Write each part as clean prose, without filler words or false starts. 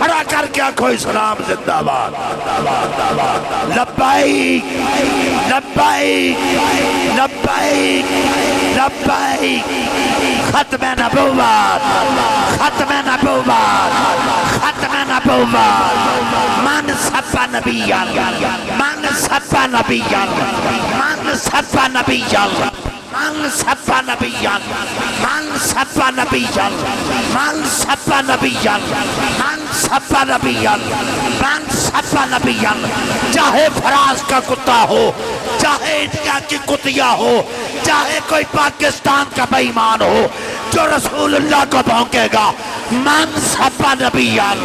खड़ा करके आखो इस्लाम जिंदाबाद। लब्बाइक लब्बाइक लब्बाइक लब्बाइक। खत्म नबुव्वत खत्म नबुव्वत खत्म नबुव्वत। मन सब्बा नबिय्यन मन सब्बा नबिय्यन मन सब्बा नबिय्यन मन सब्बा नबिय्यन मन सब्बा नबिय्यन मन सब्बा नबिय्यन मन सब्बा नबिय्यन मन सब्बा नबिय्यन। चाहे फराज का कुत्ता हो, चाहे इंडिया की कुतिया हो, चाहे कोई पाकिस्तान का बेईमान हो, जो रसूलुल्लाह को भौंकेगा मन सब्बा नबिय्यन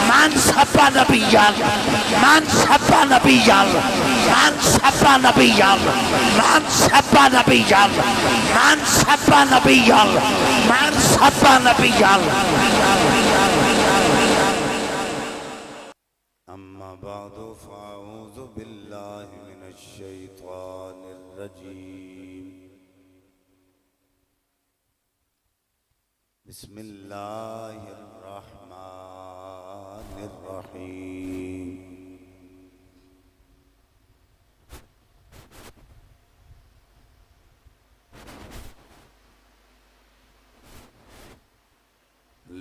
मन सब्बा नबिय्यन मन सब्बा नबिय्यन मन सब्बा नबिय्यन मन सब्बा नबिय्यन मन सब्बा नबिय्यन मन सब्बा नबिय्यन। अम्मा बादु फ़अऊज़ु बिल्लाहि मिनश शैतानिर रजीम। बिस्मिल्लाहिर रहमानिर रहीम।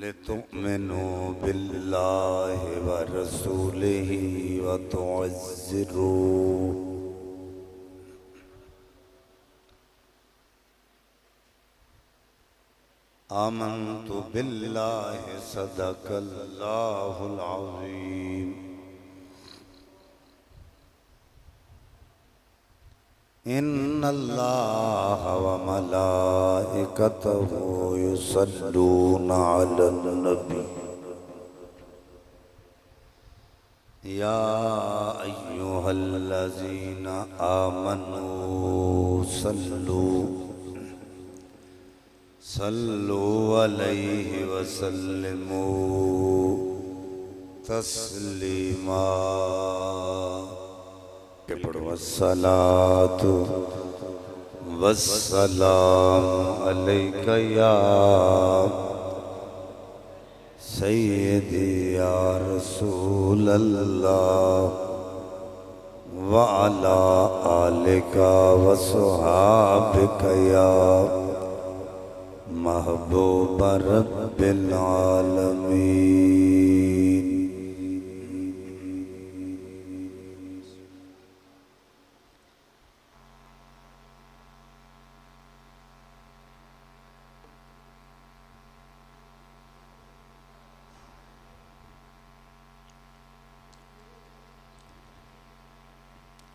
लितुमिनु बिल्लाहि व रसूलिही व तुअज़्ज़िरू। आमन्तु बिल्लाहि सदक़ल्लाहुल अज़ीम। इन्नल्लाह व मलाइकतहु युसल्लूना अलन नबी। या अय्युहल्लज़ीना आमनू सल्लू सल्लु अलैहि वसल्लिमू तस्लीमा। के पढ़ो अस्सलातु वस्सलाम अलैका या सय्यदी या रसूल अल्लाह व अला आलिका व सुहाबिका या महबूब रब्बिल आलमीन।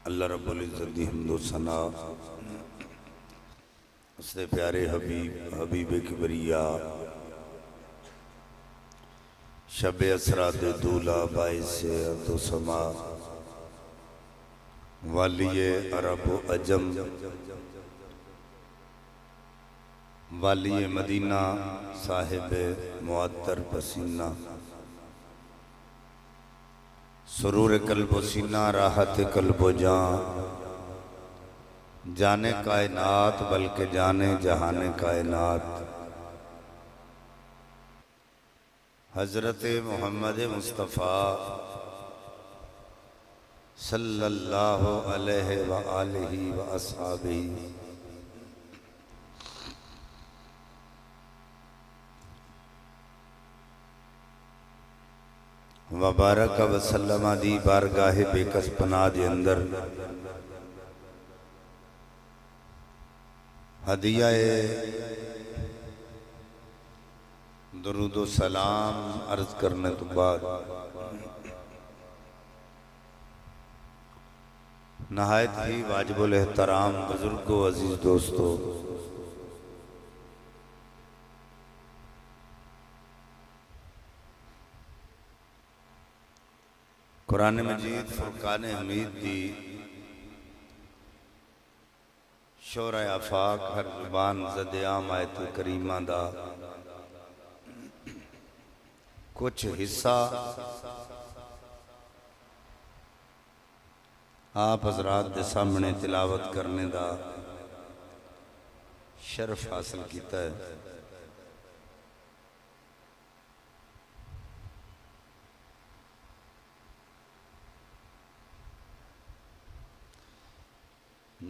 अल्लाह रब्बुल इज़्ज़त दी हम्दो सना उसने प्यारे हबीब हबीब किबरिया शब असरा दे दूला बाइसे तो समा वालिए अरब अजम वालिए मदीना साहिब मुअत्तर पसीना सुरूर कल्बो सीना राहत कल्बो जान जाने कायनात बल्कि जाने जहाने कायनात हजरत मोहम्मद मुस्तफ़ा सल्लल्लाहु अलैहि व आलिहि व अस्हाबिही वबारक वसल्लम दी बारगाहे बेकस पनाह दे अंदर हदिया दुरूदो सलाम अर्ज करने तो बाद नहायत ही वाजिबुल एहतराम बुजुर्गो अजीज दोस्तों, कुरान मजीद फुरकान हमीद दी शोरा आफाक हर जुबान ज़द-ए-आम आयत करीमा दा कुछ हिस्सा आप हजरात के सामने तिलावत करने का शरफ हासिल किया है।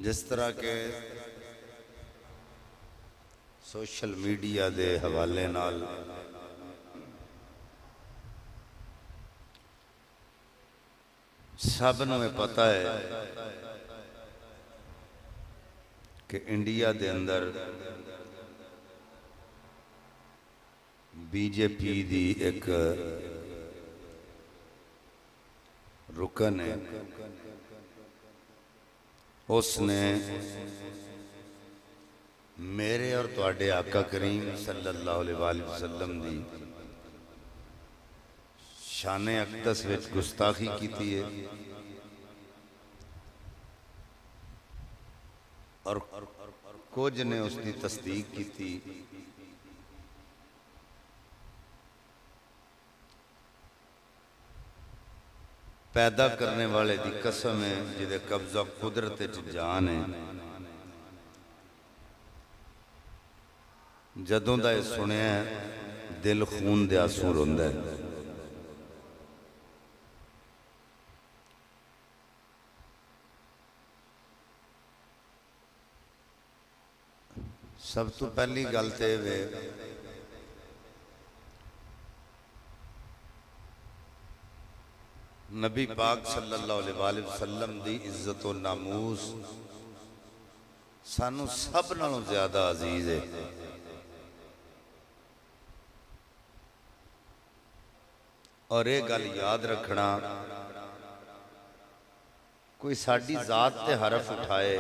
जिस तरह के सोशल मीडिया के हवाले नाल सबनों में पता है कि इंडिया के अंदर बीजेपी दी एक रुकन है, उसने मेरे और तुहाडे आका करीम सल्लल्लाहु अलैहि वसल्लम दी शाने अक़दस विच गुस्ताखी की है और कुछ ने उसकी तस्दीक की। पैदा करने वाले दी कसम है जिदे कब्जा कुदरत च जान है। जदों दा ये सुनिया दिल खून दे आंसू रोंदा है। सब तो पहली गल तो वे नबी पाक सल्लल्लाहु अलैहि वसल्लम दी इज्जत और नामूस सानू सब नालों ज्यादा अजीज है। और ये गल याद रखना, कोई साडी जात ते हरफ उठाए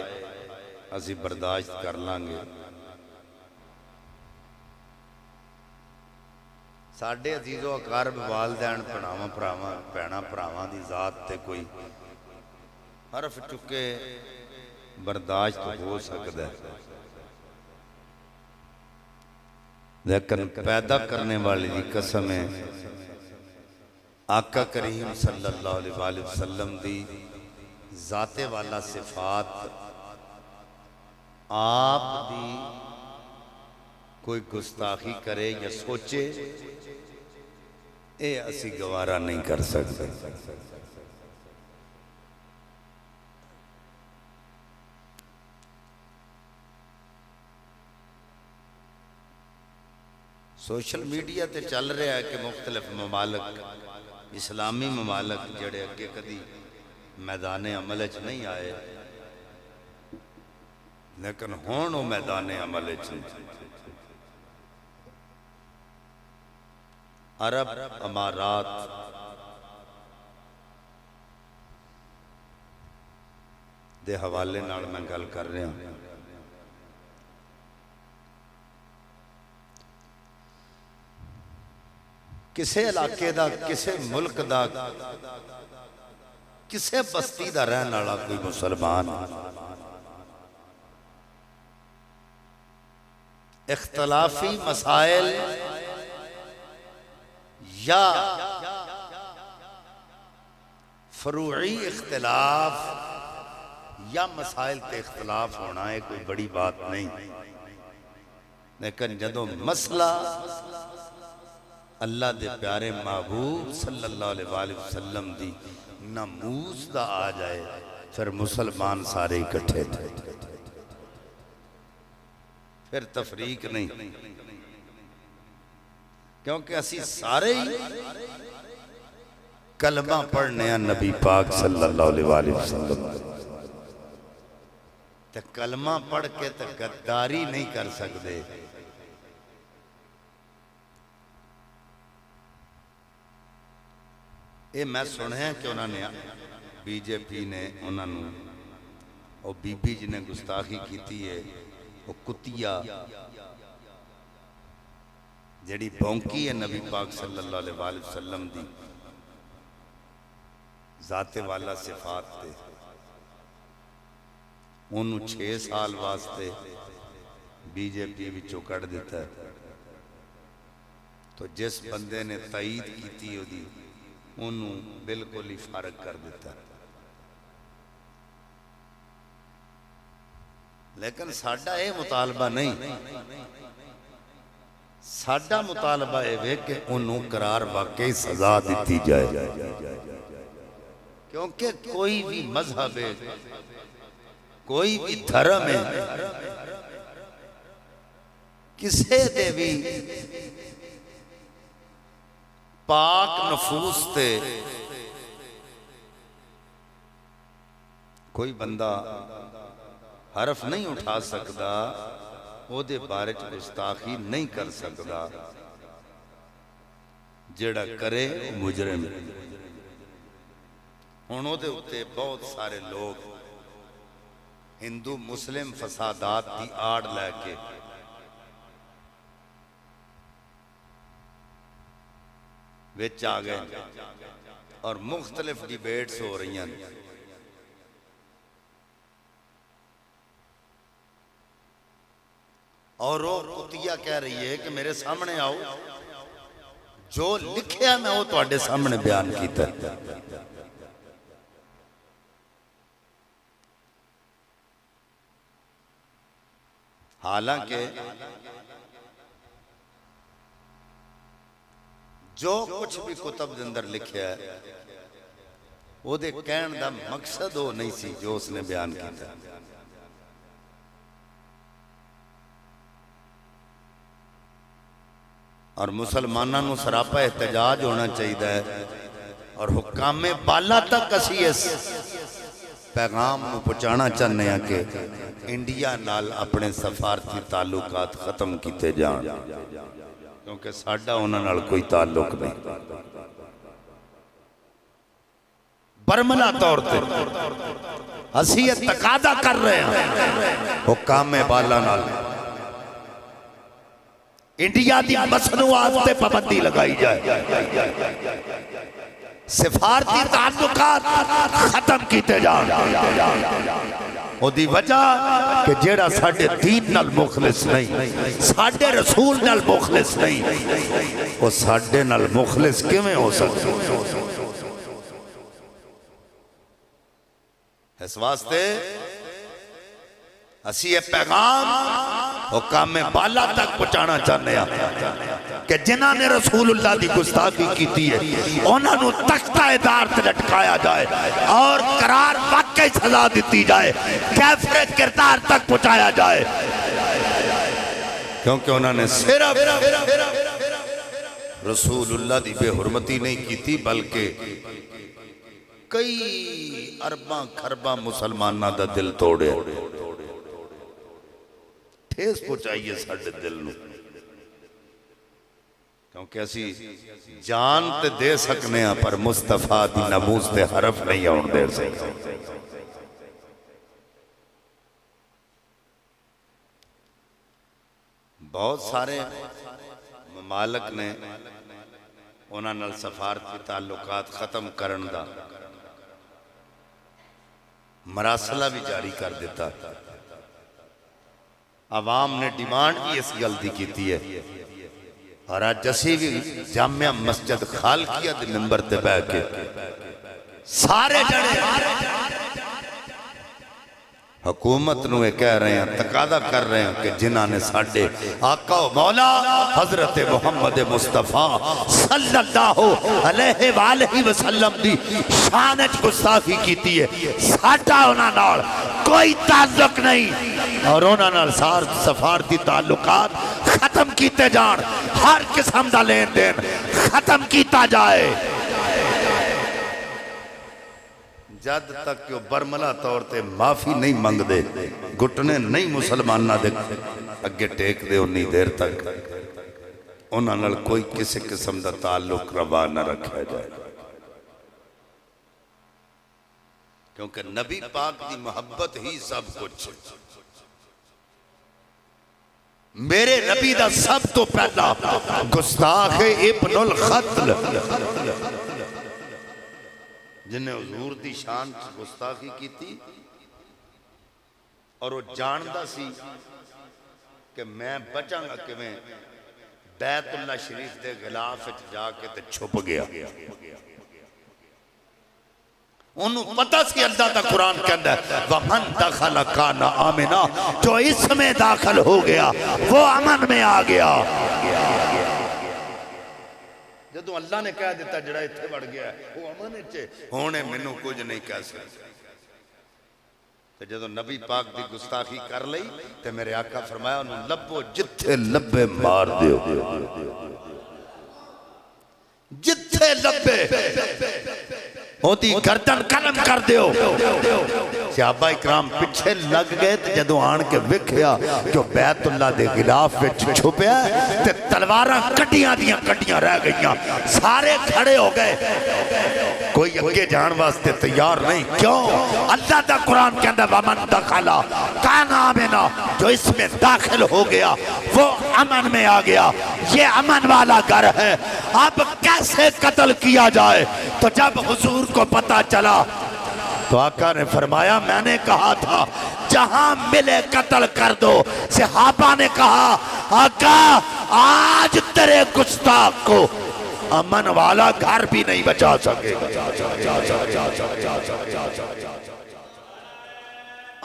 असी बर्दाश्त कर लांगे, साढ़े अजीजो अकारब वालदैन भरावां भरावां भैणां भरावां दी जात ते कोई हरफ चुके बर्दाश्त हो सकता है, लेकिन पैदा करने वाले की कसम है आका करीम सल्लल्लाहु अलैहि वसल्लम दी जाते वाला सिफात आप दी कोई गुस्ताखी करे या सोचे, ये असी गवारा नहीं कर सकते। सोशल मीडिया ते चल रहा है कि मुख्तलिफ ममालक इस्लामी ममालक जड़े अगे कदी मैदान अमल च नहीं आए, लेकिन हुण वो मैदान अमल च अरब अमारात दे हवाले नाल मैं गल कर रहा। किसे इलाके दा, किसे मुल्क दा, किसे बस्ती दा रहने वाला कोई मुसलमान इख्तलाफी मसाइल या फरूई इख्तलाफ या मसाइल पे इख्तलाफ होना है कोई बड़ी बात नहीं, लेकिन जदों मसला अल्लाह दे प्यारे महबूब सल्लल्लाहु अलैहि वसल्लम दी नामूस दा आ जाए फिर मुसलमान सारे इकट्ठे थे, फिर तफरीक नहीं, क्योंकि असी सारे ही कलमा पढ़ने नबी पाक सल्लल्लाहु अलैहि वसल्लम ते कलमा पढ़ के तो गद्दारी नहीं कर सकते। ये मैं सुनिया कि उन्होंने बीजेपी ने उन्होंने और बीबी जी ने गुस्ताखी की है, वो कुतिया जड़ी बौंकी है नबी पाक सल्लल्लाहु अलैहि वसल्लम दी जाते वाला सिफात ते उन्होंने 6 साल वास्ते बीजेपी विचों कढ़ दिता है। तो जिस बंदे ने तईद की ओदी उन्होंने बिल्कुल ही फारग कर दिता। लेकिन साडा ये मुतालबा नहीं, साडा मुतालबा है कि उन्होंने करार वाकई सजा दी जाए, क्योंकि कोई भी मजहब है, कोई भी धर्म है किसे दे भी पाक नफूस ते कोई बंदा हरफ नहीं उठा सकता, ओदे बारे च गुस्ताखी नहीं कर सकता। जेड़ा करे मुजरिम। हुण ओदे उत्ते बहुत सारे लोग हिंदू मुस्लिम फसादात की आड़ लैके विच आ गए और मुख्तलिफ डिबेट्स हो रही हैं। और वो कुतिया कह रही है कि मेरे सामने आओ, जो लिखिया मैं वो तुहाडे सामने बयान किया। हालांकि जो कुछ भी कुतब के अंदर लिखा है ओदे कहण दा मकसद वो नहीं सी जो उसने बयान किया। और मुसलमानों को सरापा एहतजाज होना चाहिए और हुकामे बाला तक असी इस पैगाम को पहुँचाना चाहते हैं कि इंडिया नाल अपने सफारती ताल्लुकात खत्म किए जान, क्योंकि साडा उन्हां नाल कोई ताल्लुक नहीं। बरमला तौर पर असी ये तकादा कर रहे हैं हुकामे बाला नाल इंडिया की मसनूआत पे पाबंदी लगाई जाए, सिफारती ताल्लुकात खत्म किए जान। ओदी वजह कि जेड़ा साडे दीन नाल मुखलिस नहीं, साडे रसूल नाल मुखलिस नहीं, वो साडे नाल मुखलिस किवें हो सकदा? इस वास्ते असी ये पैगाम हुकामे बाला तक पहुंचाना चाहते हैं कि जिन्हों ने रसूलुल्लाह की गुस्ताखी की है उन्होंने तख्ता-ए-दार से लटकाया जाए और करार वाकई सजा दी जाए, कैफरे किरदार तक पहुंचाया जाए, क्योंकि उन्होंने सिर्फ रसूलुल्लाह की बेहुरमती नहीं की बल्कि कई अरबां खरबां मुसलमानों का दिल तोड़े, ठेस पहुंचाइए साडे दिल नूं, क्योंकि असी जान ते दे सकने हैं पर मुस्तफा दी नमूज ते हरफ नहीं आउण दे सकते। बहुत सारे ममालक ने उन्हां नाल सफारती ताल्लुकात खत्म करन दा मरासला भी जारी कर दिता। आवाम ने डिमांड भी इस गल की की है और अज असी भी जामिया मस्जिद खालकिया के मिंबर ते बह के सारे जने हुकूमत नूं ये कह रहे हैं, तकादा कर रहे हैं कि जिन्हां ने साडे आका मौला हजरत मुहम्मद मुस्तफा सल्लल्लाहु अलैहि वसल्लम दी शान च गुस्ताखी की है, साडा उन्हां नाल कोई ताल्लुक नहीं और उन्हां नाल सफारती ताल्लुकात खत्म किए जान, हर किस्म का लेन देन खत्म किया जाए। जद तक कि बरमला तौर पर माफी नहीं मंगते, घुटने नहीं मुसलमानों के अगे टेकते, उन्नी देर तक उन्हां नाल कोई किसी किस्म का ताल्लुक रवा न रखा जाए, क्योंकि नबी पाक की मोहब्बत ही सब कुछ। मेरे नबी का सब तो पहला गुस्ताख इब्नुल क़त्ल जिन्हें हुजूर दी शान गुस्ताखी की थी और वो जानता सी कि मैं बचांगा किवें, बैतुल्ला शरीफ के गिलाफ जाके ते छुप गया। उन्होंने पता सी अल्लाह का कुरान कहता है वमन दखल काना आमिना, जो इसमें दाखिल हो गया वो अमन में आ गया। जो अल्लाह ने कह दिता जड़ा इत्थे वड़ गया वो अमन च होने, मैनू कुछ नहीं कह सकता। तो जो नबी पाक की गुस्ताखी कर ली तो मेरे आका फरमाया उन्होंने लभो जिथे लभे मार दियो, जिथे लभे ओदी गर्दन कलम कर दियो। सहाबा इकराम पिछे लग गए तो जदों आन के वेखिया जो बैतुल्ला दे गिलाफ विच छुपया ते तलवारां कड्डियां दियां कड्डियां रह गईयां, सारे खड़े हो गए, कोई अगे जाने वास्ते तैयार नहीं। क्यों? अल्लाह दा कुरान कहंदा वमन दखला काना आमिना, जो इसमें दाखिल हो गया वो अमन में आ गया। ये अमन वाला घर है। अब कैसे कत्ल किया जाए? तो जब हुजूर को पता चला तो आका ने फरमाया मैंने कहा था जहां मिले कत्ल कर दो। सहाबा ने कहा आका आज तेरे गुस्ताख को अमन वाला घर भी नहीं बचा सकेगा।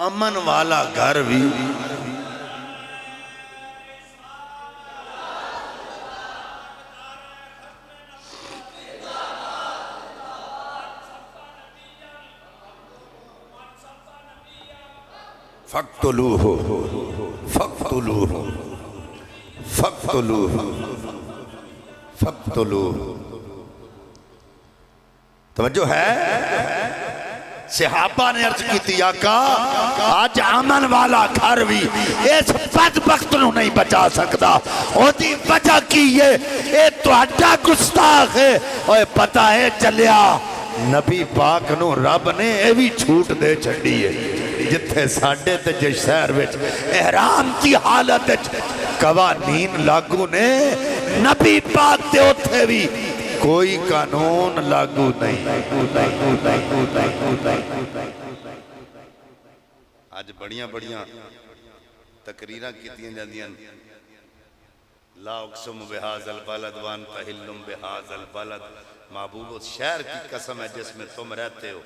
अमन वाला घर भी फक्तुलूहु फक्तुलूहु फक्तुलूहु फक्तुलूहु। तवज्जो है? सहाबा ने अर्ज की आका आज अमन वाला घर भी इस बदबख्त नूं नहीं बचा सकता। ओदी वजह की है ये तुहाडा गुस्ताख है। ओए पता है चलिया नबी पाक नूं रब ने ये भी छूट दे छड़ी है जिथे साडे ते जे शहर विच एहराम की हालत कवानीन लागू ने, नबी पाक ते उथे भी कोई कानून लागू नहीं। आज बड़ियां बड़ियां तकरीरां कीतियां जांदियां ला उक़्सिमु बिहाज़ल बलद व अंत हिल्लुम बिहाज़ल बलद। महबूब उस शहर की कसम है जिसमें तुम रहते हो।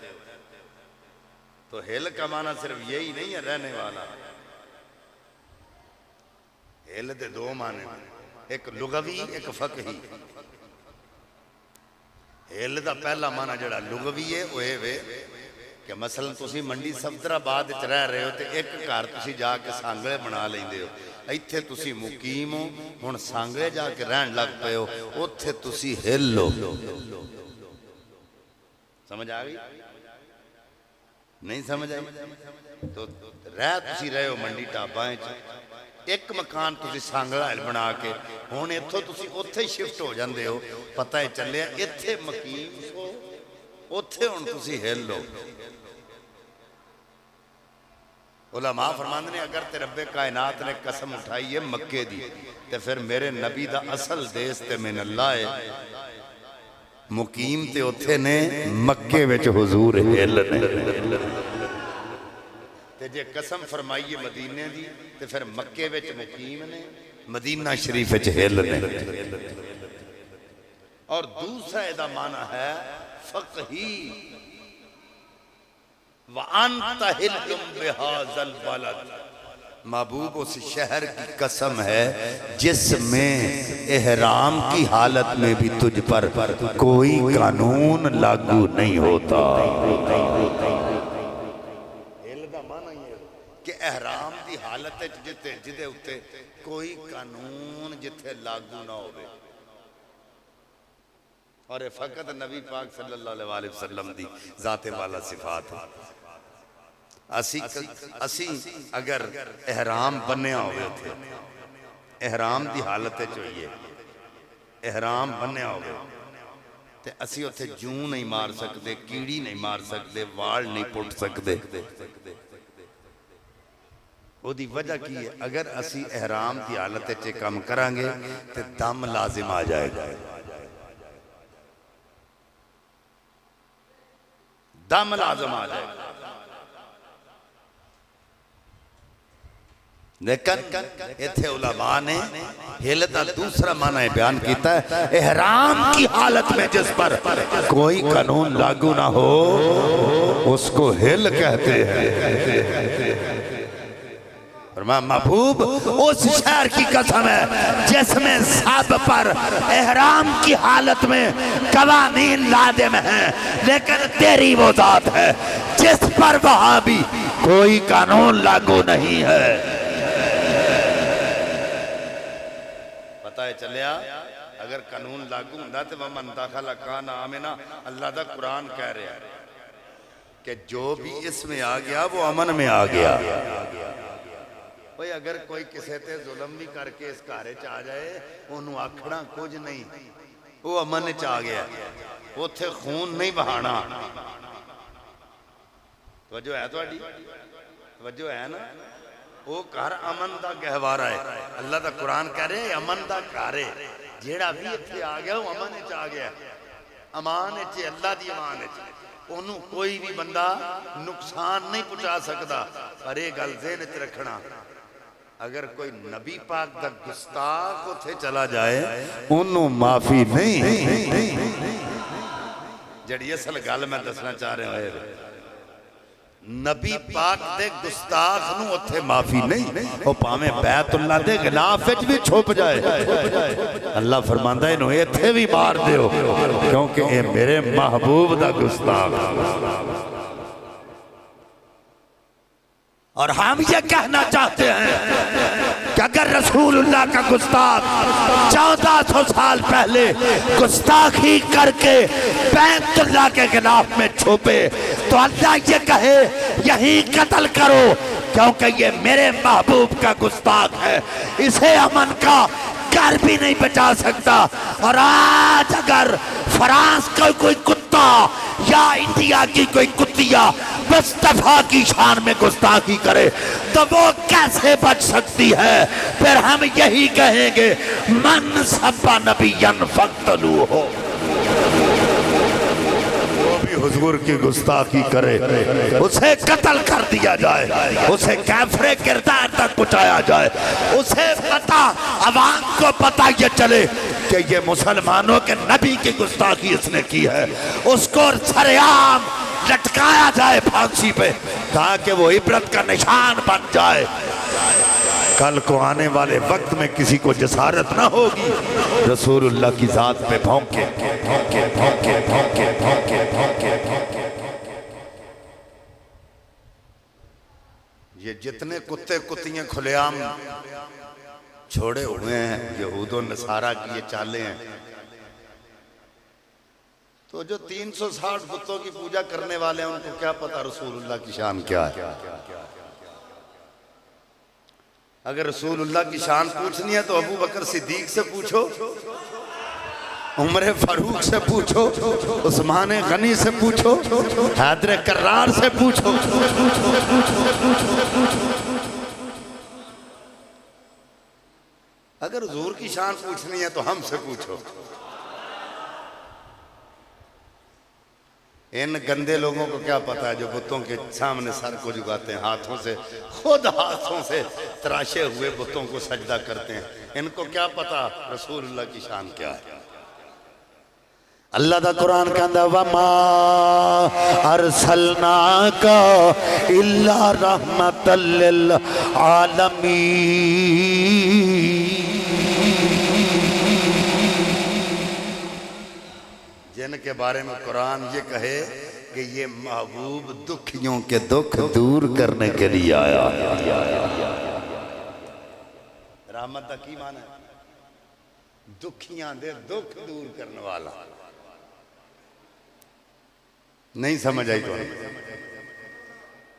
तो हिल का माना सिर्फ यही नहीं है रहने वाला। हिल दे दो माने, एक लुगवी एक फकही। हिल दा पहला माना जड़ा लुगवी है वो वे कि मसलन तुसी मंडी सफदराबाद च रह रहे हो तो एक घर तुसी जाके सांगले बना लेंदे हो। इत्थे तुसी मुकीम हो, हुण सांगले जाके रहन लग पे हो, उत्थे तुसी हिल लो। समझ आ गई? नहीं समझ आई? तो रह तुसी रहे हो मंडी ढाबां च, एक मकान तुसी सांगला बना के हुण इत्थों तुसी उत्थे शिफ्ट हो जांदे हो। पता है चलिया इत्थे मकीम सो, उत्थे हुण तुसी हिल लो। उलमा फरमांदे ने अगर ते रब्बे कायनात ने कसम उठाई है मक्के दी ते फिर मेरे नबी दा असल देश ते मिन अल्लाह है। मुकीम ते उत्थे ने मक्के विच हुजूर हिल ने। ते जे कसम फरमाई है मदीने दी ते फिर मक्के विच मुकीम ने, मदीना शरीफ विच हिल ने। और दूसरा इहदा माना है फक़ही व अंत हिल्लुम बिहाज़ल बलद। महबूब उस शहर की कसम है जिसमें एहराम की हालत में भी तुझ पर कोई कानून लागू नहीं होता। कि एहराम की हालत जिते जिदे उत्ते कोई कानून जिथे लागू ना होवे। और फकत नबी पाक सल्लल्लाहु अलैहि वसल्लम दी जाते वाला सिफात है। असी अगर एहराम बनिया होवे थे, एहराम की हालत होइए, एहराम बनिया होवे ते असी उत्थे जूं नहीं मार सकते, कीड़ी नहीं मार सकते, वाल नहीं पुट सकते। ओदी वजह की है अगर असी एहराम की हालत च काम करांगे ते दम लाजिम आ जाएगा। दम लाजिम आ जाएगा। लेकिन इत्थे उलमा ने हिल का दूसरा माना बयान किया है एहराम की हालत में जिस पर कोई कानून लागू ना हो उसको हिल कहते हैं। महबूब उस शहर की कसम है जिसमें सब पर एहराम की हालत में कवानीन लादिम है, लेकिन तेरी वो जात है जिस पर वहां भी कोई कानून लागू नहीं है। पता है चलिया अगर कानून लागू होंदा तो वमन दाखला कान आमिना, अल्लाह दा कुरान कह रहा है कि जो भी इसमें आ गया वो अमन में आ गया। भाई अगर कोई किसी ते जुल्म भी करके इस घर च आ जाए ओनू आखना कुछ नहीं, वो अमन च आ गया, उथे खून नहीं बहाना। तवज्जो है तुहाडी? तवज्जो है ना? वो घर अमन का गहवारा है। अल्लाह का कुरान कह रहे अमन का घर है, जेड़ा भी इत्थे आ गया वो अमन च आ गया, अमान च, अल्लाह की अमान च। ओनू कोई भी बंदा नुकसान नहीं पहुंचा सकता। पर यह गल ज़हन च रखना, अगर कोई नबी पाक दा गुस्ताख उथे चला जाए ओनू माफी नहीं। जड़ी असल गल मैं दसना चाह रहा हूं, नबी पाक दे गुस्ताख नू उथे माफी नहीं। वो भावें बैतुल्लाह दे गिलाफ विच भी छुप जाए, अल्लाह फरमांदा है इन्हू इत्थे भी मार दियो, क्योंकि ये मेरे महबूब दा गुस्ताख। और हम ये कहना चाहते हैं कि अगर रसूलुल्लाह का गुस्ताख 1400 साल पहले गुस्ताखी करके बैतुल्लाह के खिलाफ में छुपे तो अल्लाह ये कहे यही कत्ल करो, क्योंकि ये मेरे महबूब का गुस्ताख है, इसे अमन का घर भी नहीं बचा सकता। और आज अगर फ्रांस का कोई कुत्ता या इंडिया की कोई कुत्तिया मुस्तफा की शान में गुस्ताखी करे तो वो कैसे बच सकती है? फिर हम यही कहेंगे मन सब्बा नबियन फक्तलू हो, हुजूर की गुस्ताखी करे उसे कत्ल कर दिया जाए, उसे काफिरे किरदार तक पहुंचाया जाए, उसे पता अवाम को पता ये चले कि ये मुसलमानों के नबी की गुस्ताखी इसने की है, उसको सरेआम लटकाया जाए फांसी पे ताकि वो इबरत का निशान बन जाए। कल को आने वाले वक्त में किसी को जसारत ना होगी रसूलुल्लाह की जात पे भौंके भौंके भौंके भौंके भौंके भौंके भौंके। ये जितने कुत्ते कुत्तियां खुलेआम छोड़े हुए हैं यहूद और नसारा की ये चालें हैं, तो जो 360 बुतों की पूजा करने वाले हैं उनको क्या पता रसूलुल्लाह की शान क्या है? अगर रसूलुल्लाह की शान पूछनी है तो अबू बकर सिद्दीक से पूछो, उमर फारूक से पूछो, उस्मान गनी से पूछो, हैदर कर्रार से पूछो। अगर हुजूर की शान पूछनी है तो हमसे पूछो। इन गंदे लोगों को क्या पता है जो बुतों के सामने सर को झुकाते हैं, हाथों से खुद हाथों से तराशे हुए बुतों को सजदा करते हैं, इनको क्या पता रसूलुल्लाह की शान क्या है? अल्लाह दा कुरान कहंदा वमा अरसलनाका इल्ला रहमतल लिल आलमीन। जिनके बारे में कुरान ये कहे कि ये महबूब दुखियों के दुख दूर करने के लिए आया। रहमत का की माना है? दुखियां दे दुख दूर करने वाला। नहीं समझ आई तो?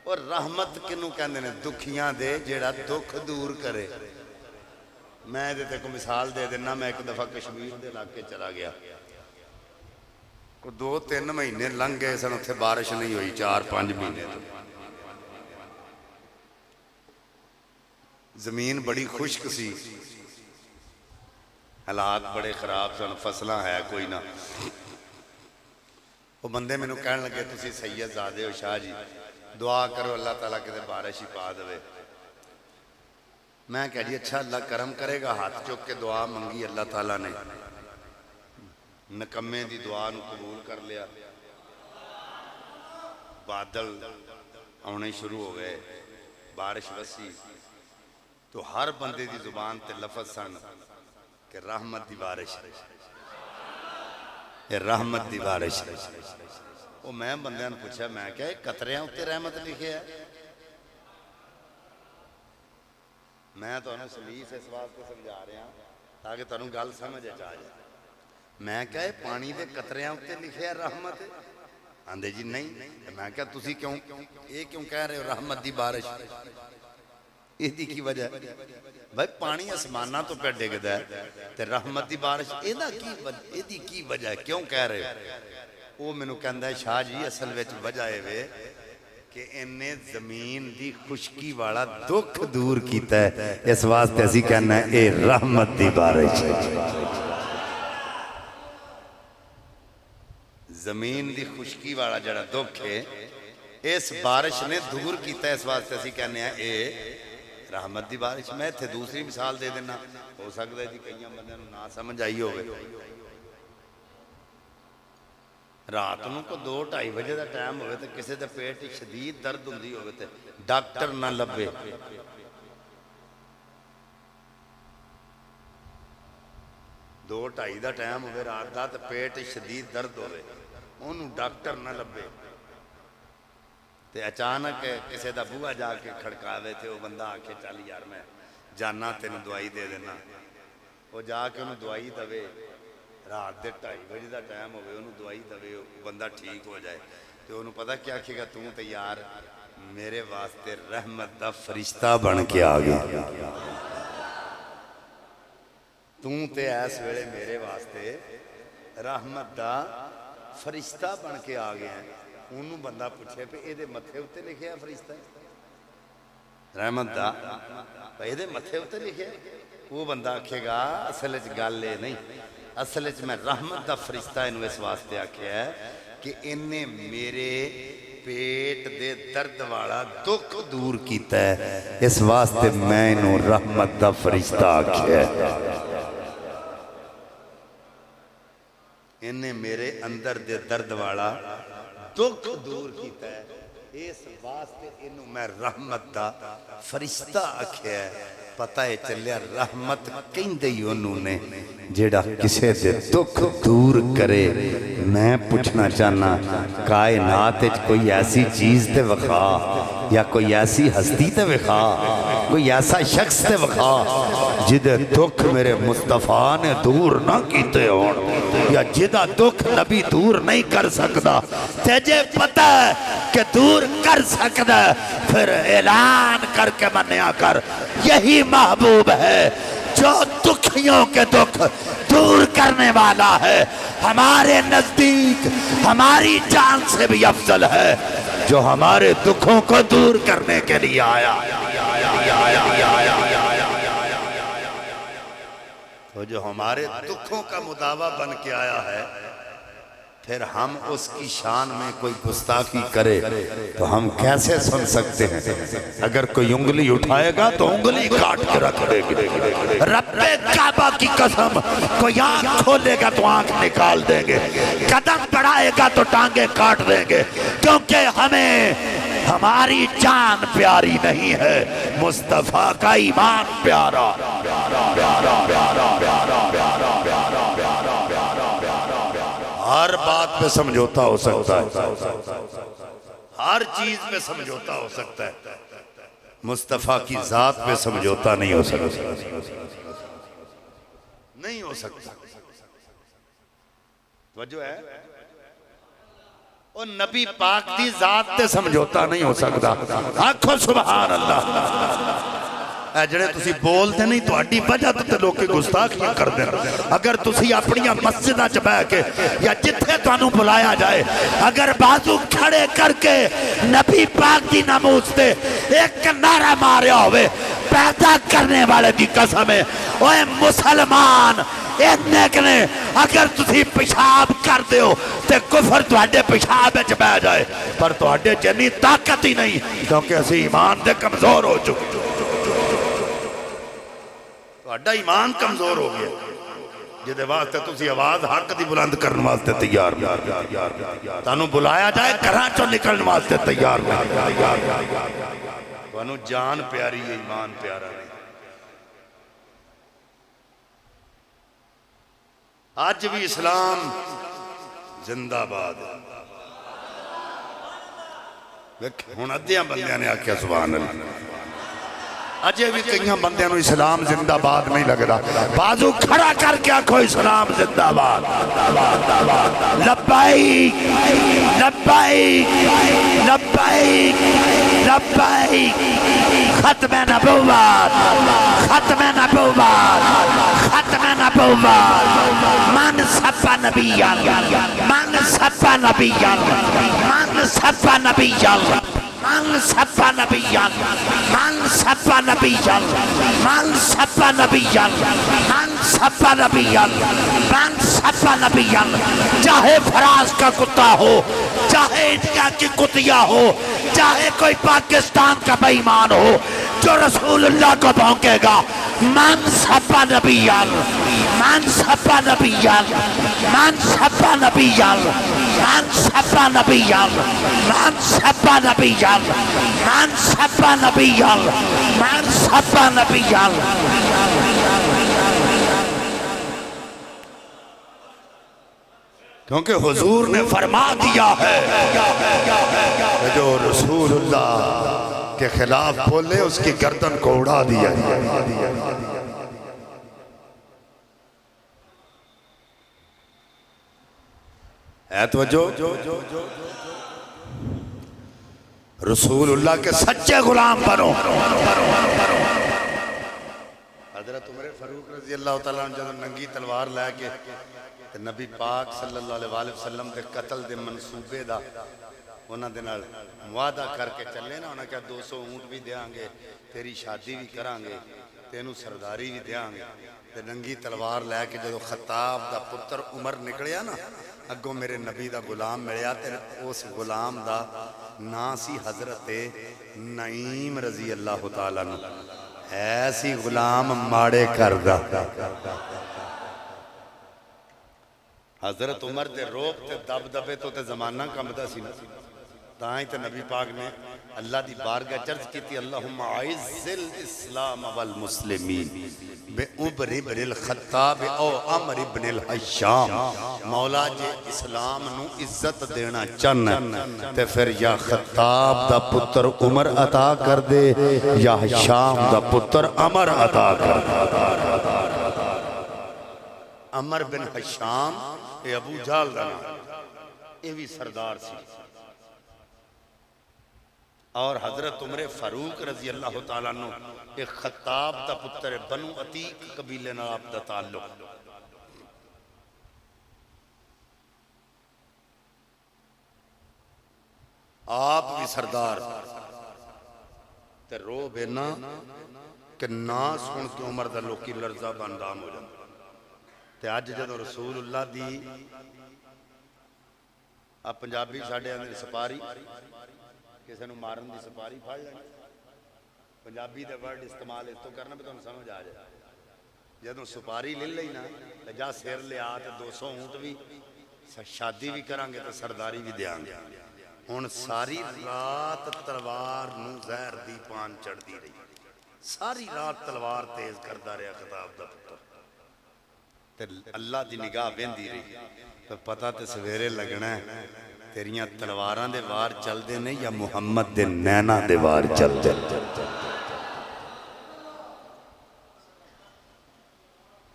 और रहमत किनू कहते हैं? दुखियां दे जेड़ा दुख दूर करे। मैं ये को मिसाल दे देना, मैं एक दफा कश्मीर के इलाके चला गया, 2-3 महीने लंघ गए सन, उत्थे बारिश नहीं हुई 4-5 महीने। जमीन बड़ी खुश्क सी, हालात बड़े खराब सन, फसलां है कोई ना। वो बंदे मैनू कहन लगे तुसी सैयदजादे हो शाह जी, दुआ करो अल्लाह ताला किते बारिश ही पा दे। मैं कह जी अच्छा अल्लाह करम करेगा। हाथ चुक के दुआ मंगी, अल्लाह ताला ने नकम्मे दी दुआ नूं कबूल कर लिया। बादल आने शुरू हो गए, बारिश वसी, तो हर बंदे दी जुबान ते लफज सन कि रहमत दी बारिश, रहमत दी बारिश। वो मैं बंदे ने पूछा, मैं क्या कतरियां उत्ते रहमत लिखे है? मैं तुहानू सलीस इस वास्ते समझा रहा ताकि तुहानू गल समझ आ जाए। मैं क्या ये पानी के कतरियां उत्ते लिखिया रहमत? आंदे जी नहीं। मैं क्या तुसी क्यों ये क्यों कह रहे हो रहमत दी बारिश? इसकी की वजह भाई पानी आसमाना तो पे डिगदा है ते रहमत दी बारिश एदी की वजह क्यों कह रहे हो? वो मैनू कहंदा है शाह जी असल विच वजह है वे कि इन्हें जमीन दी खुशकी वाला दुख दूर कीता है, इस वास्ते असी कहना है ये रहमत दी बारिश है। जमीन दी खुशकी वाला जड़ा दुख है इस बारिश ने दूर किया, इस वास्ते असी कहने ये रहमत दी बारिश। मैं इत्थे दूसरी मिसाल दे देना, हो सकता है जी कई बंदे ना समझ आई होवे। रात नूं को 2-2:30 बजे का टाइम होवे ते किसी दे पेट शदीद दर्द हुंदी होवे ते डॉक्टर ना लभे, दो ढाई का टाइम होवे रात का ते पेट शदीद दर्द होवे, उन्होंने डॉक्टर ना लभे ते अचानक किसी का बूहा जाके खड़कावे ते वो बंदा आखे चल यार मैं जाना तेन दवाई दे देना, वो जाके उन्होंने दवाई दवे, रात के 2:30 बजे का टाइम होवे उन्होंने दवाई दवे, बंदा ठीक हो जाए तो उन्होंने पता क्या आखेगा, तू तो यार मेरे वास्ते रहमत का फरिश्ता बन के आ गया, तू तो इस वेले मेरे वास्ते रहमत का फरिश्ता बन के आ गया। उन्होंने बंदा पूछे भी ये मथे उत्ते लिखे फरिश्ता रहमत का, ये मथे उत्ते लिखे, वो बंदा आखेगा असल गल ये नहीं, असल मैं रहमत का फरिश्ता इन्हू इस वास्ते आख्या है कि इन्हें मेरे पेट दे दर्द वाला दुख दूर किया है, इस वास्ते मैं इन्हू रहमत का फरिश्ता आख्या है। इन्हें मेरे अंदर दे दर्द वाला दुख दूर किया है, इस वास्ते इनू मैं रहमत का फरिश्ता आख्या है। पता है चलिया रहमत कहंदे ही उन्होंने जेड़ा किसे दे दुख दूर करे। मैं पूछना चाहना कायनात कोई ऐसी चीज ते विखा या कोई ऐसी हस्ती ते विखा, कोई ऐसा शख्स ते विखा जिदे दुख मेरे मुस्तफा ने दूर ना कीते होण, या जिदा दुख नबी दूर नहीं कर सकता, तेजे पता है कि दूर कर सकता है, फिर ऐलान करके मन्या कर यही महबूब है जो दुखियों के दुख दूर करने वाला है। हमारे नजदीक हमारी जान से भी अफजल है जो हमारे दुखों को दूर करने के लिए आया। तो जो हमारे दुखों का मुदावा बन के आया है, फिर हम उसकी शान में कोई गुस्ताखी करे तो हम कैसे सुन सकते हैं? अगर कोई उंगली उठाएगा तो उंगली काट के रख देंगे। रब्बे काबा की कसम, कोई आंख खोलेगा तो आंख निकाल देंगे, कदम बढ़ाएगा तो टांगे काट देंगे, क्योंकि हमें हमारी जान प्यारी नहीं है, मुस्तफा का ईमान प्यारा। हर बात पे समझौता हो सकता है, हर चीज पे समझौता हो सकता है, मुस्तफा की जात पे समझौता नहीं हो सकता, नहीं हो सकता। वजह है और नबी पाक की जात पे समझौता नहीं हो सकता। आखो सुभान अल्लाह। जड़े तुसी बोलते नहीं थोड़ी वजह तो लोग गुस्ताखियां करते हैं। अगर तुसी अपनी मस्जिदां च बह के या जिथे तुहानू बुलाया जाए, अगर बाजू खड़े करके नबी पाक की नामूस से एक नारा मारिया होवे, पैदा करने वाले की कसम है, ओए मुसलमान ने अगर तुसी पेशाब कर दो तो कुफर तुहाडे पेशाब विच बह जाए, पर तुहाडे च इन्नी ताकत ही नहीं, क्योंकि असी ईमान दे कमजोर हो चुके। तुहाडा ईमान कमजोर हो गया, जिहदे वास्ते तुसी आवाज हक दी बुलंद करने वास्ते तैयार, तुहानू बुलाया जाए घरां चों निकलने वास्ते तैयार, तुहानू जान प्यारी है, ईमान प्यारा नहीं। आज भी इस्लाम जिंदाबाद। हुण अद्धियां बंदियां ने आख्या सुभान अल्लाह, अजे भी कई बंदे इस्लाम जिंदाबाद नहीं लगता। बाजू खड़ा करके आखो इस्लाम जिंदाबाद। लब्बाइक लब्बाइक लब्बाइक लब्बाइक। खत्म नबुव्वत खत्म नबुव्वत खत्म नबुव्वत। मन सब्बा नबिय्यन मन सब्बा नबिय्यन मन सब्बा नबिय्यन मन सब्बा नबिय्यन मन सब्बा नबिय्यन मन सब्बा नबिय्यन मन सब्बा नबिय्यन मन सब्बा नबिय्यन। चाहे फराज का कुत्ता हो, चाहे इंडिया की कुतिया हो, चाहे कोई पाकिस्तान का बेईमान हो, जो रसूलुल्लाह को भौंकेगा मन सब्बा नबिय्यन मन सब्बा नबिय्यन मन सब्बा नबिय्यन मन सब्बा नबिय्यन मन सब्बा नबिय्यन मन सब्बा नबिय्यन मन सब्बा नबिय्यन। क्योंकि हुजूर ने फरमा दिया है जो रसूलुल्लाह के खिलाफ बोले उसकी गर्दन को उड़ा दिया। है तो जो रसूलुल्लाह के सच्चे गुलाम बनो। हजरत उमर फारूक रजी अल्लाह तआला जब नंगी तलवार लैके नबी पाक सल्लल्लाहु अलैहि वसल्लम के कतल के मनसूबे का उन्होंने वादा करके चले ना। उन्हें क्या 200 ऊँट भी देंगे, तेरी शादी भी करांगे, तेनू सरदारी भी देंगे। तो नंगी तलवार लैके जो खत्ताब का पुत्र उमर निकलिया ना, अगों मेरे नबी का गुलाम मिलया। तो उस गुलाम का ना सी हजरत नईम रजी अल्लाह तआला अन्हु। ऐसी गुलाम माड़े करदा। हजरत उमर के रोब ते दबदबे तो ते जमाना कंबदा सी ना। ताई ते नबी पाक ने अल्लाह दी बारगाह चर्च की अल्लाहुम्मा आइज़िल इस्लाम वल मुस्लिमीन बे उमर इब्न खत्ताब ओ अमर इब्न हशाम। मौला जे इस्लाम नू इज्जत देना चन ते फिर या खत्ताब दा पुत्र उमर अता कर दे या हशाम दा पुत्र अमर अता कर दे। अमर बिन हशाम ये अबू जहल दा नाम, ये भी सरदार सी। और हजरत उमर फारूक रजी अल्लाह तआला अन्हु एक खत्ताब दा पुत्र बनु अतीक कबीले नाल आप दा ताल्लुक। आप भी सरदार ते रो बेना कि ना सुन के उमर दा लोकी लर्जा बंदाम हो जाता। ते अज जदों रसूलुल्लाह दी आ पंजाबी साडे आंदे सपारी किसी को मारन की सपारी फड़ लेनी। पंजाबी का वर्ड इस्तेमाल इस तो करना भी तुम समझ आ जाए। जदों सुपारी ले ली ना तो जा सिर लिया तो 200 ऊँट भी शादी भी करांगे तो सरदारी भी देंगे। हुण सारी रात तलवार नूं जहर दी पान चढ़ती रही, सारी रात तलवार तेज करता रहा खिताब दा पुत्र। ते अल्लाह की निगाह वेंदी रही तो पता तो सवेरे लगना है तेरिया तलवारां दे वार चलते ने या मुहम्मद दे नैना दे वार चलते।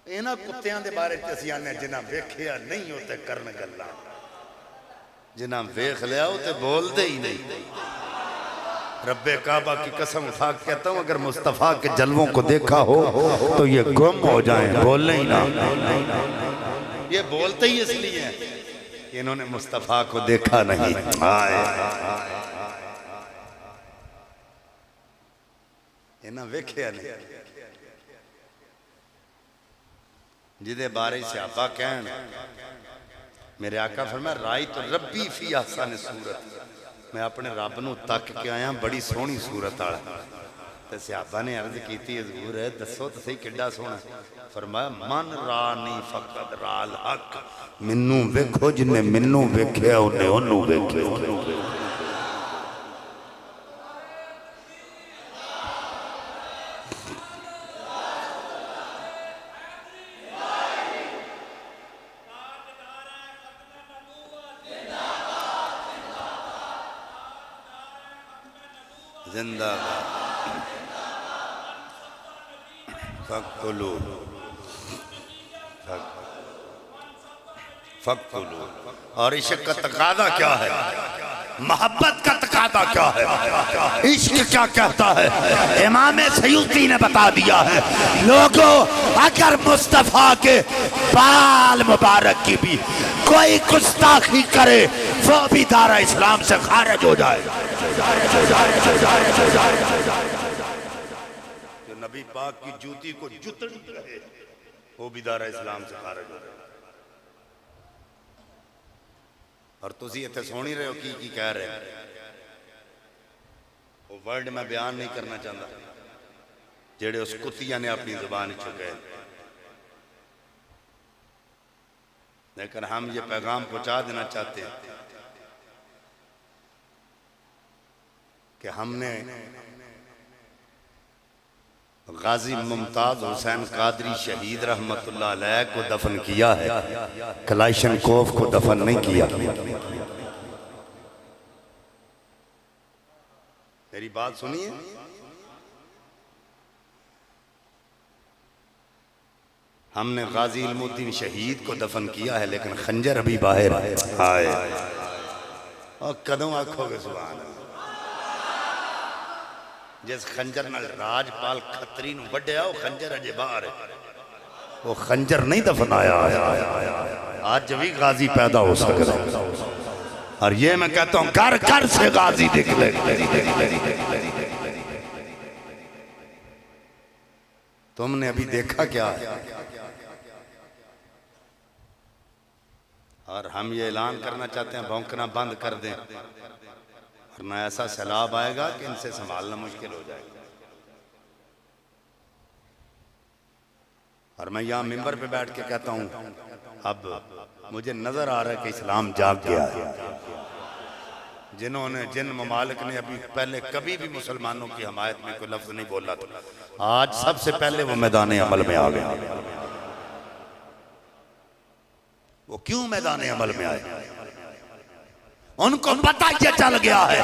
इन्हां कुत्तियां दे बारे असीं आने जिन्हां वेखिया नहीं होते करन गल्लां, जिन्हां वेख लिया वो तो बोलते ही नहीं। रब्बे काबा की कसम उठा के कहता हूं अगर मुस्तफ़ा के जलवों को देखा हो तो ये गुम हो जाए, बोलने ही ना। ये बोलते ही इसलिए हैं कि इन्होंने मुस्तफ़ा को देखा नहीं। इन्हें वेख्या नहीं। जिदे बारे सहाबा कहन मेरे आका फरमाया राई तो रब्बी फी अहसन सूरत, मैं अपने रब नूं तक के आया बड़ी सोहनी सूरत वाला। तो सहाबा ने अर्ज की हजूर दसो तो सही किड्डा सोहना। फरमाया मन रानी फकत राल हक, मैनू वेखो जिन्हें मैनू वेख्या उन्हें ओनू वेख्या। जिंदाबाद फक्तुलू फक्तुलू। और इश्क का तकादा क्या है, मोहब्बत का तकादा क्या है, इश्क क्या कहता है, इमाम सयूती ने बता दिया है। लोगों, अगर मुस्तफा के बाल मुबारक की भी कोई गुस्ताखी करे वो भी दारा इस्लाम से खारिज हो जाए। जो नबी पाक की जूती को जुतड़ी कहे वो भी दारा इस्लाम से खारिज हो जाए। और तुसी इत्थे सुन ही रहे हो की कह रहे हैं, वो वर्ड मैं बयान नहीं करना चाहता जेड़े उस कुत्तिया ने अपनी जुबान चुके, लेकिन हम ये पैगाम पहुंचा देना चाहते हैं कि हमने गाजी मुमताज हुसैन कादरी शहीद रहमतुल्लाह अलैह को दफन किया है, कलाशनकोफ को दफन नहीं किया। मेरी बात सुनिए, हमने गाजी इल्मुद्दीन शहीद को दफन किया है, लेकिन खंजर अभी बाहर आए। और कदों आखोगे सुभान अल्लाह, जिस खंजर नाल राजपाल खतरी नूं वड्डिया वो खंजर अजे बाहर है, वो खंजर नहीं दफनाया। आज भी गाजी पैदा हो सकता है, और ये मैं कहता हूं घर घर से गाजी निकले। तुमने अभी देखा क्या है? और हम ये ऐलान करना चाहते हैं, भौंकना बंद कर दें, वरना ऐसा सैलाब आएगा कि इनसे संभालना मुश्किल हो जाएगा। और मैं यहाँ मिंबर पे बैठ के कहता हूँ, अब मुझे नजर आ रहा है कि इस्लाम जाग गया है। जिन ममालिक ने अभी पहले कभी भी मुसलमानों की हमायत में कोई लफ्ज नहीं बोला था, आज सबसे पहले वो मैदान अमल में आ गए। वो क्यों मैदान अमल में आए? उनको पता ये चल गया है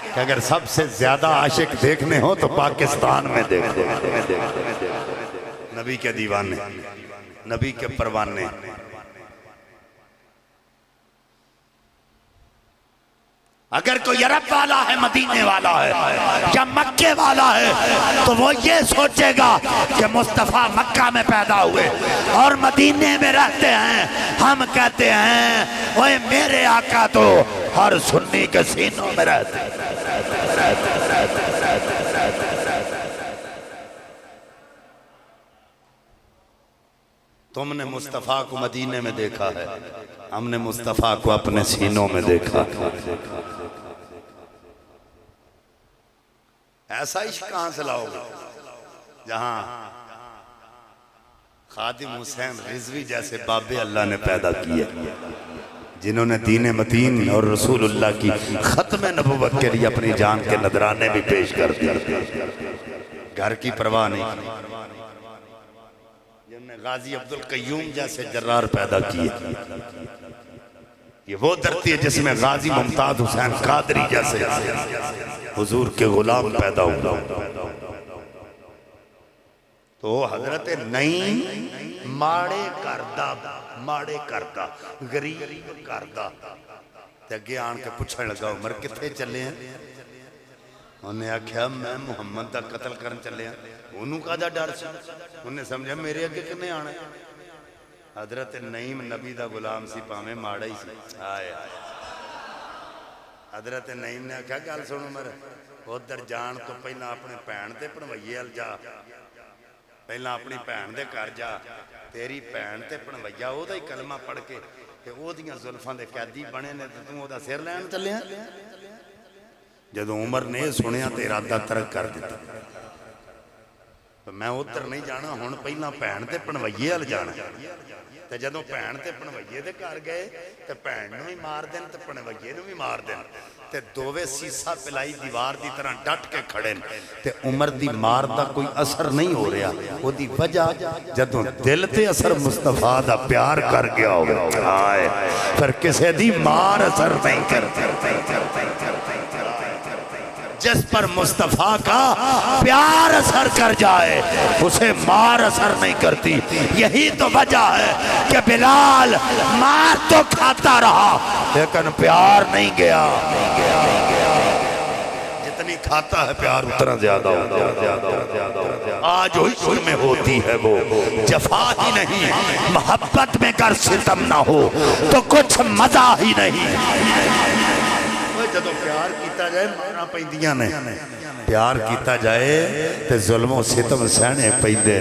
कि अगर सबसे ज्यादा आशिक देखने हो तो पाकिस्तान में देखो। नबी के दीवाने, नबी के परवाने। अगर कोई अरब वाला है, मदीने वाला है या मक्के वाला है, तो वो ये सोचेगा कि मुस्तफ़ा मक्का में पैदा हुए और मदीने में रहते हैं। हम कहते हैं ओए मेरे आका तो हर सुन्नी के सीनों में रहते। तुमने मुस्तफ़ा को मदीने में देखा है, हमने मुस्तफ़ा को अपने सीनों में देखा। ऐसा इश्क कहां से लाओगे जहां खादिम हुसैन रिजवी जैसे बाबे अल्लाह ने पैदा किए, जिन्होंने दीन मतीन और रसूलुल्लाह की खत्म नबुव्वत के लिए अपनी जान के नजराने भी पेश कर दिए। घर की परवाह नहीं, जिन्होंने गाजी अब्दुल कय्यूम जैसे जर्रार पैदा किए। ये वो धरती है जिसमें गाजी मुमताज हुसैन कादरी जैसे हुजूर के गुलाम पैदा हुआ। तो हजरत नईम माड़े करदा गरीब करदा ते अगे आन के पूछण लगा, उमर किथे चले हैं? उन्हें आख्या मैं मुहम्मद का कत्ल करन चले। उन्होंने कादा डर सी? उन्हें समझा मेरे अगे किने आना। हजरत नईम नबी का गुलाम सी, भावें माड़ा ही सी। आए हजरत नईम ने आख्या गल सुन उमर, उधर जान तो पहला अपने भैन के भणवैये अल जा, पहला अपनी भैन के घर जा। तेरी भैन ते भणवैया ओदा ही कलमा पढ़ के ते ओदियां जुल्फां दे कैदी बने ने, तू ओदा सिर लैन चलिया। जदों उमर ने सुनिया तो इरादा तरक कर दिता, मैं उधर नहीं जाना, हुण पहला भैन ते भणवैये अल जाना। ते जदों भैन ते भणवैये दे घर गए ते भैन नूं भी मार देन ते भणवैये नूं भी मार देन, ते दोवे सीसा पिलाई दीवार की तरह डट के खड़े ने। ते उमर दी मार दा कोई असर नहीं हो रहा। ओदी वजह जदों दिल ते असर मुस्तफा दा प्यार कर गया होवे, हाय फिर किसे दी मार असर नहीं करती। जिस पर मुस्तफ़ा का प्यार असर कर जाए उसे मार असर नहीं करती। यही तो वजह है कि बिलाल मार तो खाता रहा लेकिन प्यार नहीं गया। जितनी खाता है प्यार उतना ज्यादा आज इश्क में होती है वो जफा ही नहीं। मोहब्बत में कर सितम ना हो तो कुछ मजा ही नहीं। जदों प्यार किया जाए मारा पैंदियां ने, प्यार किया जाए तो जुल्मों सितम सहने पैंदे।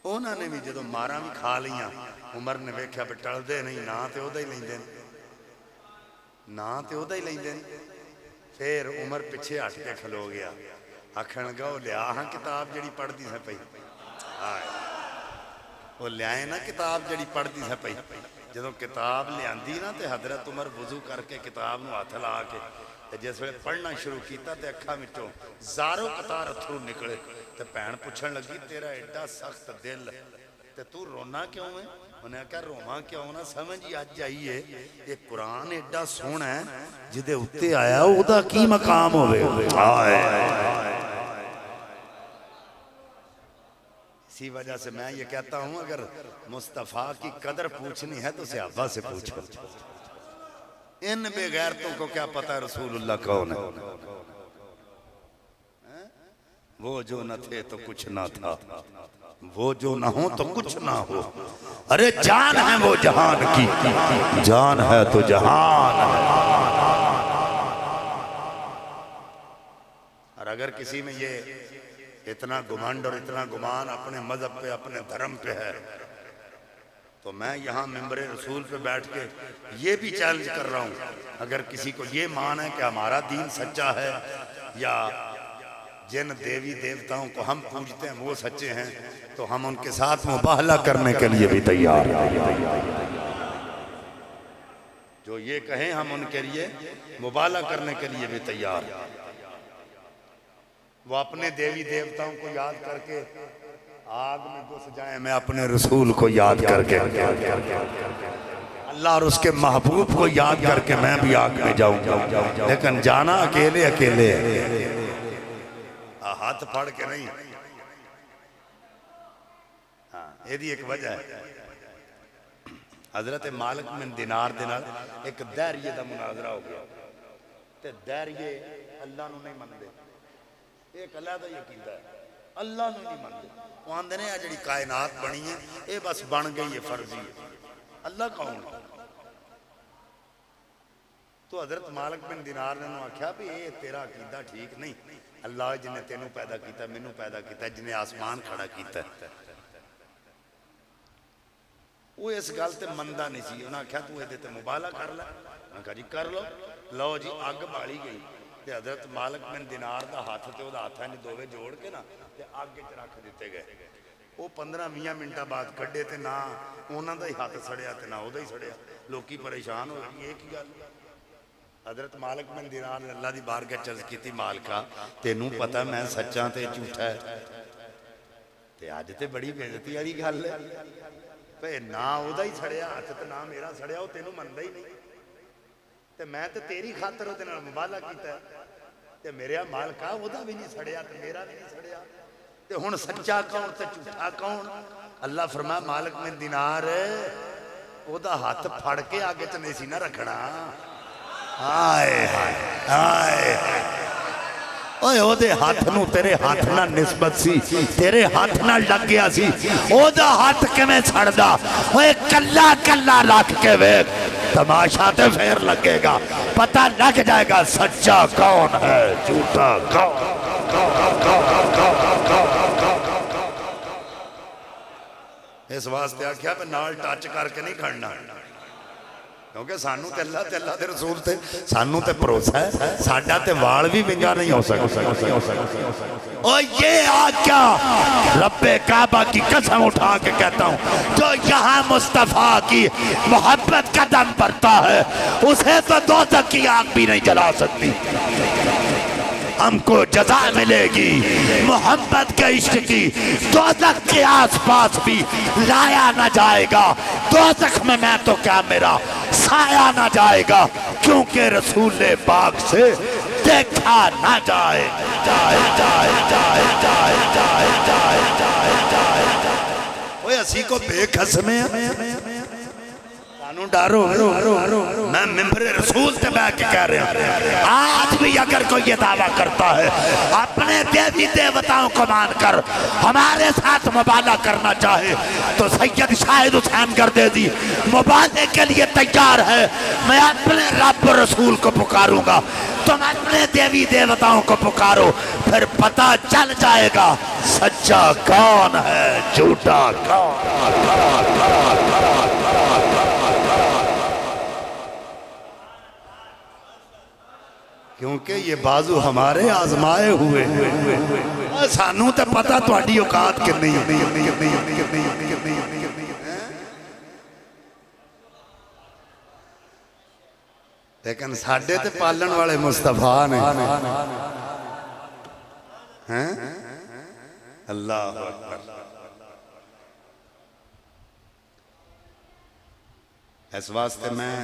उन्होंने भी जो मारा भी खा लिया उमर ने वेख्या भी टलदे नहीं ना तो ओदा ही लेंदे ना तो ओदा ही लेंदे। फिर उमर पिछे हट के खलो गया आखन लगा वो लिया हाँ किताब जड़ी पढ़ती है पई वो लियाए ना किताब जड़ी पढ़ती है पई। जो किताब लिया ना तो हजरत उमर वजू करके किताब में हथ ला के जिस वे पढ़ना शुरू किया तो अखा विचों जारो कतार अथरू निकले। तो भैन पूछन लगी तेरा एडा सख्त दिल ते तू रोना क्यों है? उन्हें आख्या रोवा क्यों ना समझ ही अज आई है ये कुरान एडा सोहना है जिदे उत्ते आया उदा की मकाम होवे। इसी वजह से मैं ये कहता हूं अगर मुस्तफ़ा की कदर पूछनी है तो सहाबा से पूछो। इन बेगैरतों को क्या पता रसूलुल्लाह कौन है? वो जो न थे तो कुछ ना था, वो जो ना हो तो कुछ ना हो। अरे जान है वो जहान की, जान है तो जहान। और अगर किसी में ये इतना घुमंड और इतना गुमान अपने मजहब पे अपने धर्म पे है तो मैं यहाँ मिंबरे रसूल पे बैठ के ये भी चैलेंज कर रहा हूँ अगर किसी को ये मान है कि हमारा दीन सच्चा है या जिन देवी देवताओं को हम पूजते हैं वो सच्चे हैं तो हम उनके साथ मुबाहला करने के लिए भी तैयार हैं। जो ये कहें हम उनके लिए मुबाहला करने के लिए भी तैयार हैं। वो अपने देवी देवताओं को याद करके आग में घुस जाए, मैं अपने रसूल को याद करके अल्लाह और उसके महबूब को याद करके मैं भी आग में जाऊंगा। लेकिन जाना अकेले अकेले हाथ फाड़ के नहीं। हाँ यदि एक वजह है हजरत मालिक बिन दिनार दे नाल एक दैरिये दा मुनाजरा हो गया ते दैरिये अल्लाह नूं नहीं मनदे। एक अल्लाह दा यकीन है अल्लाह नूं नहीं मनदे। वो आंदे ने आ जिहड़ी कायनात बनी है ये बस बन गई है फर्जी है। अल्लाह कौन? तो हजरत मालिक बिन दिनार ने आख्या भी ये तेरा अकीदा ठीक नहीं। अल्लाह जिन्हें तेनू पैदा किया मैनू पैदा किया जिन्हें आसमान खड़ा किया वो इस गल ते मनदा नहीं सी। उन्हें आख्या तू ये मुबाहला कर लै। मैं कहा जी कर लो। लो जी अग बाली गई ते हजरत मालिक बिन दिनार दा हाथ ते ओदा हाथ ने दोवे जोड़ के ना ते अग च रख दिते गए। वो 15-20 मिनटा बाद कड्डे ते ना उन्हां दा ही हाथ सड़िया ते ना ओदा ही सड़िया। लोकी परेशान हो गए ये की गल। हजरत मालिक बिन दिनार ने अल्लाह दी बारगाह च अर्ज़ कीती मालिका तेनू पता मैं सच्चा ते झूठा है ते अज ते बड़ी बेइज्जती वाली गल है भाई ना ओदा ही सड़िया हाथ ते ना मेरा सड़िया वो तेनू मनदा ही नहीं ते मैं ते तेरी खातर ओदे नाल मुबाहला कीता ते मेरे मालिका ओदा भी नहीं सड़िया ते मेरा भी नहीं सड़िया ते हुण सच्चा कौन ते झूठा कौन? अल्लाह फरमाया मालिक बिन दिनार ओदा हाथ फड़ के आगे च नहीं सी ना रखना। हाय हाय ओए ओदे हाथ नूं तेरे हाथ नाल निस्बत सी तेरे हाथ नाल लग गया सी ओदा हाथ किवें छड़दा? ओए कल्ला कल्ला रख के वेख तमाशा ते फिर लगेगा पता लग जाएगा सच्चा कौन है झूठा कौन। इस वास्ते आख्या मैं नाल टच करके नहीं खड़ना क्योंकि सानू ते अल्लाह ते अल्लाह दे रसूल ते सानू ते भरोसा है साडा ते वाल भी विंगा नहीं हो सकता। और ये आज्ञा रब्बे काबा की कसम उठा के कहता हूँ जो यहाँ मुस्तफ़ा की मोहब्बत कदम पड़ता है उसे तो दोज़ख की आग भी नहीं जला सकती। हमको जजा मिलेगी मोहब्बत के इश्क की। दोज़ख के आसपास भी लाया न जाएगा। दोज़ख में मैं तो क्या मेरा साया ना जाएगा, क्योंकि रसूल पाक से देखा ना जाए। ओए असी को बेखसमे डारो मैं मिंबर रसूल से बैठ के कह रहा हूं, आज भी अगर कोई ये दावा करता है अपने देवी देवताओं को मानकर हमारे साथ मुबाला करना चाहे तो सैयद शाहिद हुसैन गर्देजी मुबाले के लिए तैयार है। मैं अपने रब रसूल को पुकारूंगा, तुम अपने देवी देवताओं को पुकारो, फिर पता चल जाएगा सच्चा कौन है, झूठा कौन। क्योंकि ये बाजू हमारे आजमाए हुए सानू तो पता थोड़ी औकात कितनी लेकिन साडे ते पालन वाले मुस्तफा ने हैं। अल्लाह अकबर। इस वास्ते मैं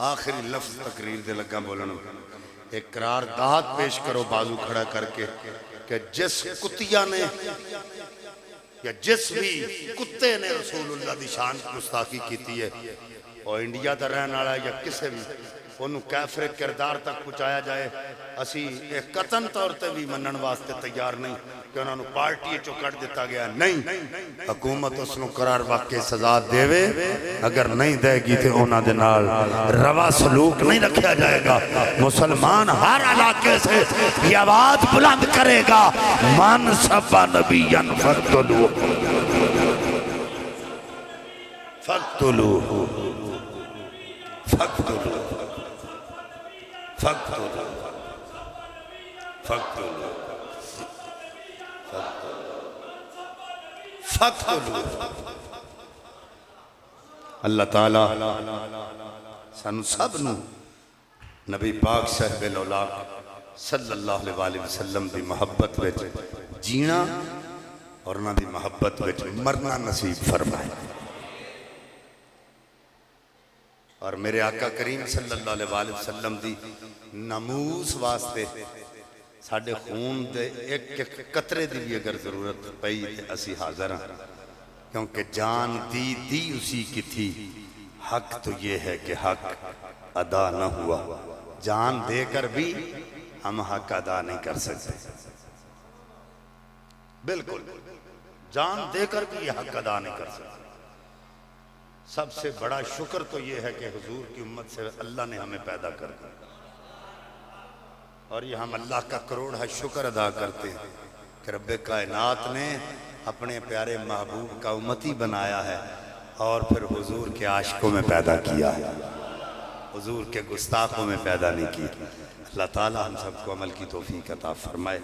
आखिरी लफ्ज तकरीर दे लगा बोलन, एक करारदाद पेश करो बाजू खड़ा करके कि जिस कुतिया ने या जिस भी कुत्ते ने रसूलुल्लाह दी शान की गुस्ताखी की है और इंडिया का रहने वाला या किसी भी उन्होंने कैफरे किरदार तक पहुँचाया जाए, असी एक कतन तौर पर भी मनन वास्ते तैयार नहीं कि उन्होंने पार्टी चो कट दिता गया। नहीं, हुकूमत उसनों करार वाकई सजा देवे, अगर नहीं देगी तो उन्होंने नाल रवा सलूक नहीं रखा जाएगा। मुसलमान हर इलाके से ये आवाज बुलंद करेगा, मन सबा नबीयन फक्तुलू फक्तुलू फक्तुलू फक्तुलू फक्तुलू फक्तुलू। अल्लाह ताला सानू सब नू नबी पाक साहिब औलाद सल्लल्लाहु अलैहि वसल्लम दी मोहब्बत विच जीना और उन्हां दी मोहब्बत विच मरना नसीब फरमाए। और मेरे आका करीम सल्लल्लाहु अलैहि वसल्लम दी नमूस वास्ते साडे खून दे एक एक कतरे दी भी अगर जरूरत पई तो असी हाजिर हाँ, क्योंकि जान दी उसी की थी। हक तो ये है कि हक अदा न हुआ, जान देकर भी हम हक अदा नहीं कर सकते। बिल्कुल जान देकर भी ये हक अदा नहीं कर सकते। सबसे बड़ा शुक्र तो ये है कि हुजूर की उम्मत से अल्लाह ने हमें पैदा कर दिया और ये हम अल्लाह का करोड़ है शुक्र अदा करते हैं कि रब्बे कायनात ने अपने प्यारे महबूब का उम्मती बनाया है और फिर हुजूर के आशिकों में पैदा किया है, हुजूर के गुस्ताखों में पैदा नहीं किया। अल्लाह ताला हम सबको अमल की तौफीक अता फरमाए।